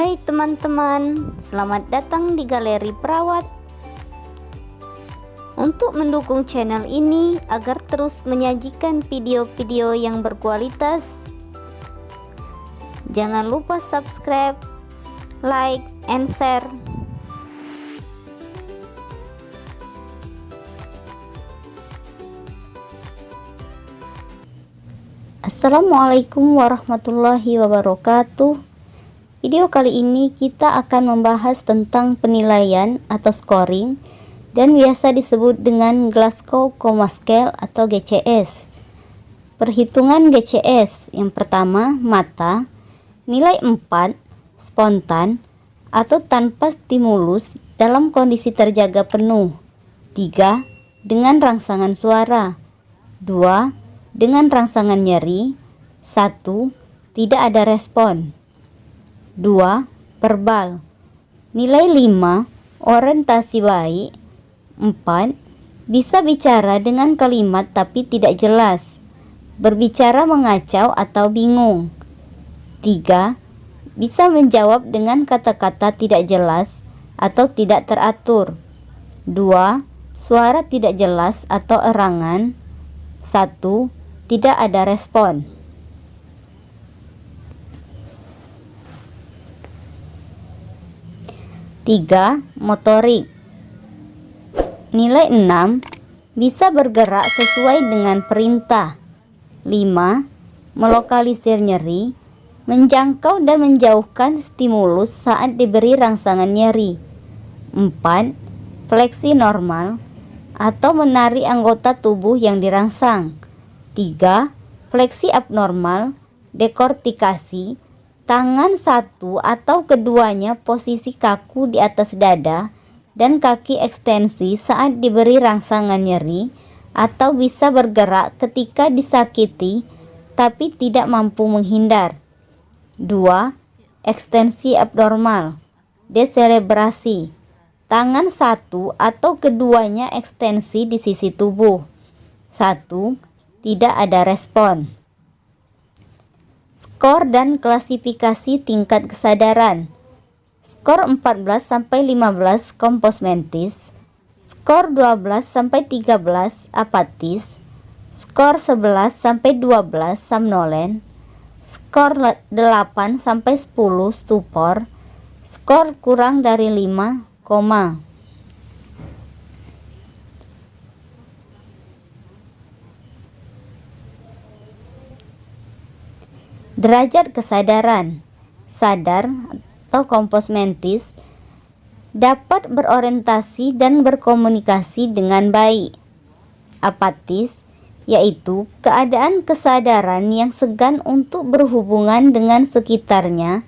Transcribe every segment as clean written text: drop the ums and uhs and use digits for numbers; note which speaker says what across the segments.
Speaker 1: Hai teman-teman, selamat datang di Galeri Perawat. Untuk mendukung channel ini agar terus menyajikan video-video yang berkualitas, jangan lupa subscribe, like, and share. Assalamualaikum warahmatullahi wabarakatuh. Video kali ini kita akan membahas tentang penilaian atau scoring dan biasa disebut dengan Glasgow Coma Scale atau GCS. Perhitungan GCS yang pertama, mata, nilai 4, spontan atau tanpa stimulus dalam kondisi terjaga penuh. 3, dengan rangsangan suara. 2, dengan rangsangan nyeri. 1, tidak ada respon. 2, verbal. Nilai 5, orientasi baik. 4, bisa bicara dengan kalimat tapi tidak jelas, berbicara mengacau atau bingung. 3, bisa menjawab dengan kata-kata tidak jelas atau tidak teratur. 2, suara tidak jelas atau erangan. 1, tidak ada respon. 3, motorik. Nilai 6, bisa bergerak sesuai dengan perintah. 5, melokalisir nyeri, menjangkau dan menjauhkan stimulus saat diberi rangsangan nyeri. 4, fleksi normal atau menarik anggota tubuh yang dirangsang. 3, fleksi abnormal, dekortikasi, tangan satu atau keduanya posisi kaku di atas dada dan kaki ekstensi saat diberi rangsangan nyeri, atau bisa bergerak ketika disakiti tapi tidak mampu menghindar. 2, ekstensi abnormal, deserebrasi, tangan satu atau keduanya ekstensi di sisi tubuh. 1, tidak ada respon. Skor dan klasifikasi tingkat kesadaran. Skor 14 sampai 15 kompos mentis, skor 12 sampai 13 apatis, skor 11 sampai 12 somnolen, skor 8 sampai 10 stupor, skor kurang dari 5 koma. Derajat kesadaran. Sadar atau kompos mentis dapat berorientasi dan berkomunikasi dengan baik. Apatis yaitu keadaan kesadaran yang segan untuk berhubungan dengan sekitarnya,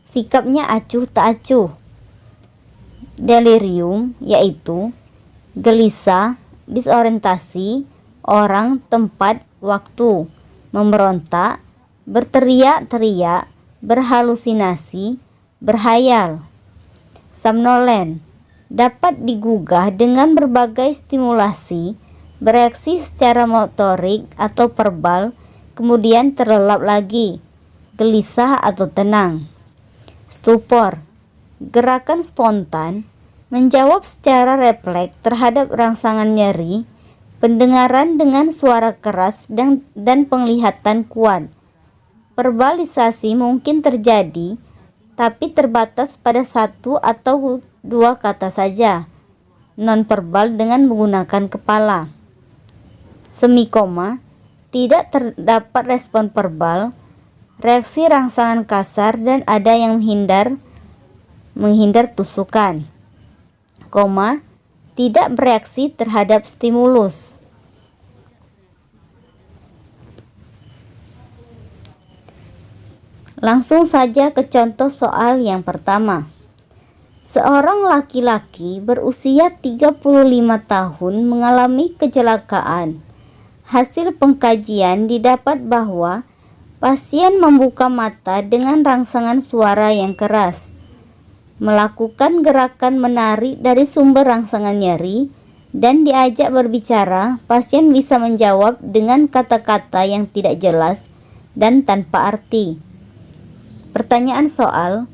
Speaker 1: sikapnya acuh tak acuh. Delirium yaitu gelisah, disorientasi, orang, tempat, waktu, memberontak, berteriak-teriak, berhalusinasi, berhayal. Somnolen dapat digugah dengan berbagai stimulasi, bereaksi secara motorik atau verbal, kemudian terlelap lagi, gelisah atau tenang. Stupor, gerakan spontan, menjawab secara refleks terhadap rangsangan nyeri, pendengaran dengan suara keras dan penglihatan kuat. Verbalisasi mungkin terjadi, tapi terbatas pada 1 atau 2 kata saja. Nonverbal dengan menggunakan kepala. Semikoma, tidak terdapat respon verbal, reaksi rangsangan kasar dan ada yang menghindar tusukan. Koma, tidak bereaksi terhadap stimulus. Langsung saja ke contoh soal yang pertama. Seorang laki-laki berusia 35 tahun mengalami kecelakaan. Hasil pengkajian didapat bahwa pasien membuka mata dengan rangsangan suara yang keras, melakukan gerakan menarik dari sumber rangsangan nyeri, dan diajak berbicara. Pasien bisa menjawab dengan kata-kata yang tidak jelas dan tanpa arti. Pertanyaan soal,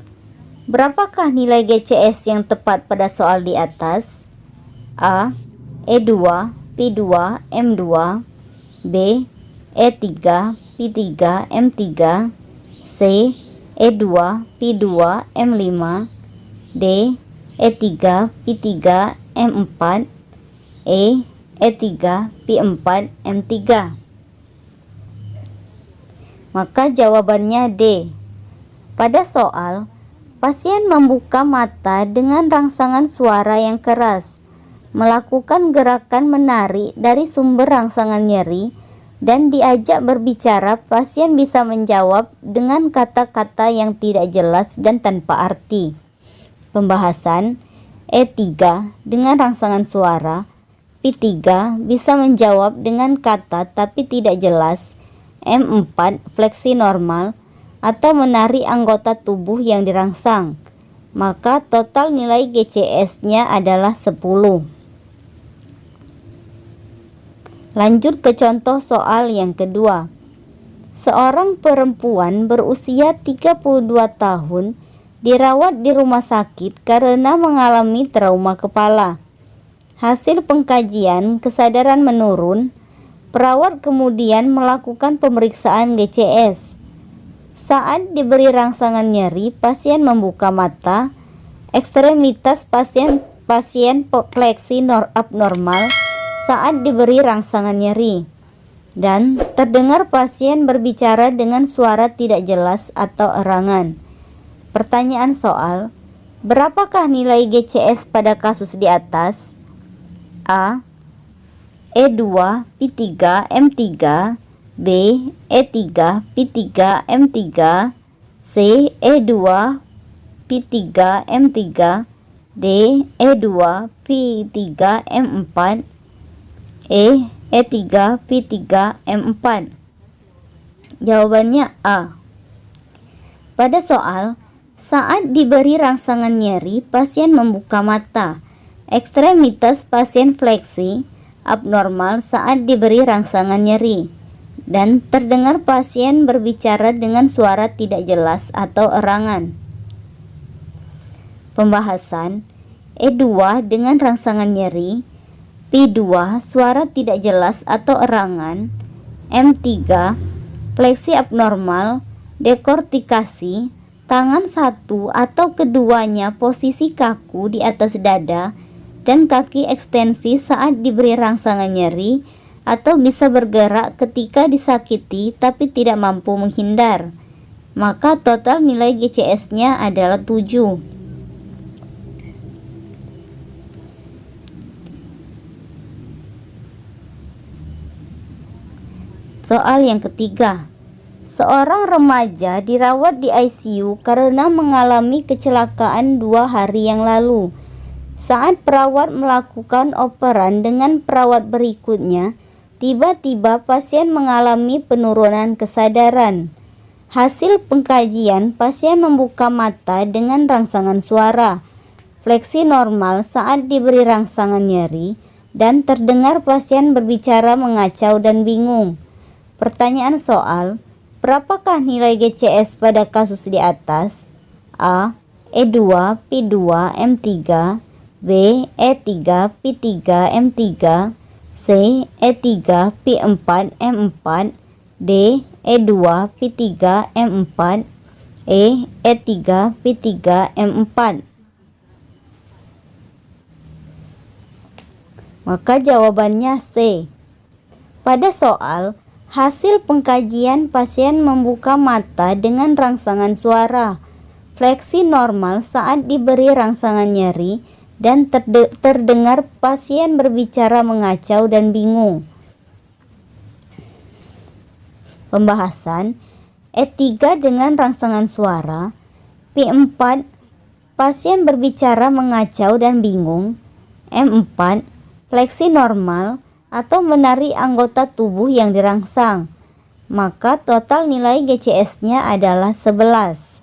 Speaker 1: Berapakah nilai GCS yang tepat pada soal di atas? A. E2, P2, M2, B. E3, P3, M3, C. E2, P2, M5, D. E3, P3, M4, E3, P4, M3. Maka jawabannya D. Pada soal, pasien membuka mata dengan rangsangan suara yang keras, melakukan gerakan menarik dari sumber rangsangan nyeri, dan diajak berbicara, pasien bisa menjawab dengan kata-kata yang tidak jelas dan tanpa arti. Pembahasan: E3 dengan rangsangan suara, P3 bisa menjawab dengan kata tapi tidak jelas, M4 fleksi normal atau menarik anggota tubuh yang dirangsang. Maka total nilai GCS-nya adalah 10. Lanjut ke contoh soal yang kedua. Seorang perempuan berusia 32 tahun dirawat di rumah sakit karena mengalami trauma kepala. Hasil pengkajian kesadaran menurun. Perawat kemudian melakukan pemeriksaan GCS. Saat diberi rangsangan nyeri, pasien membuka mata. Ekstremitas pasien fleksi abnormal saat diberi rangsangan nyeri, dan terdengar pasien berbicara dengan suara tidak jelas atau erangan. Pertanyaan soal: berapakah nilai GCS pada kasus di atas? A. E2, P3, M3, B. E3, P3, M3, C. E2, P3, M3, D. E2, P3, M4, E3, P3, M4. Jawabannya A. Pada soal, saat diberi rangsangan nyeri, pasien membuka mata. Ekstremitas pasien fleksi abnormal saat diberi rangsangan nyeri, dan terdengar pasien berbicara dengan suara tidak jelas atau erangan. Pembahasan: E2 dengan rangsangan nyeri, P2 suara tidak jelas atau erangan, M3 fleksi abnormal, dekortikasi, tangan satu atau keduanya posisi kaku di atas dada, dan kaki ekstensi saat diberi rangsangan nyeri, atau bisa bergerak ketika disakiti tapi tidak mampu menghindar. Maka total nilai GCS-nya adalah 7. Soal yang ketiga. Seorang remaja dirawat di ICU karena mengalami kecelakaan 2 hari yang lalu. Saat perawat melakukan operan dengan perawat berikutnya, tiba-tiba pasien mengalami penurunan kesadaran. Hasil pengkajian, pasien membuka mata dengan rangsangan suara, fleksi normal saat diberi rangsangan nyeri, dan terdengar pasien berbicara mengacau dan bingung. Pertanyaan soal: berapakah nilai GCS pada kasus di atas? A. E2, P2, M3, B. E3, P3, M3, C. E3, P4, M4, D. E2, P3, M4, E3, P3, M4. Maka jawabannya C. Pada soal, hasil pengkajian, pasien membuka mata dengan rangsangan suara, fleksi normal saat diberi rangsangan nyeri, dan terdengar pasien berbicara mengacau dan bingung. Pembahasan: E3 dengan rangsangan suara, P4 pasien berbicara mengacau dan bingung, M4 fleksi normal atau menarik anggota tubuh yang dirangsang. Maka total nilai GCS-nya adalah 11.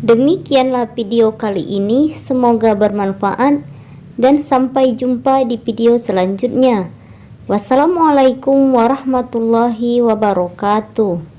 Speaker 1: Demikianlah video kali ini, semoga bermanfaat dan sampai jumpa di video selanjutnya. Wassalamualaikum warahmatullahi wabarakatuh.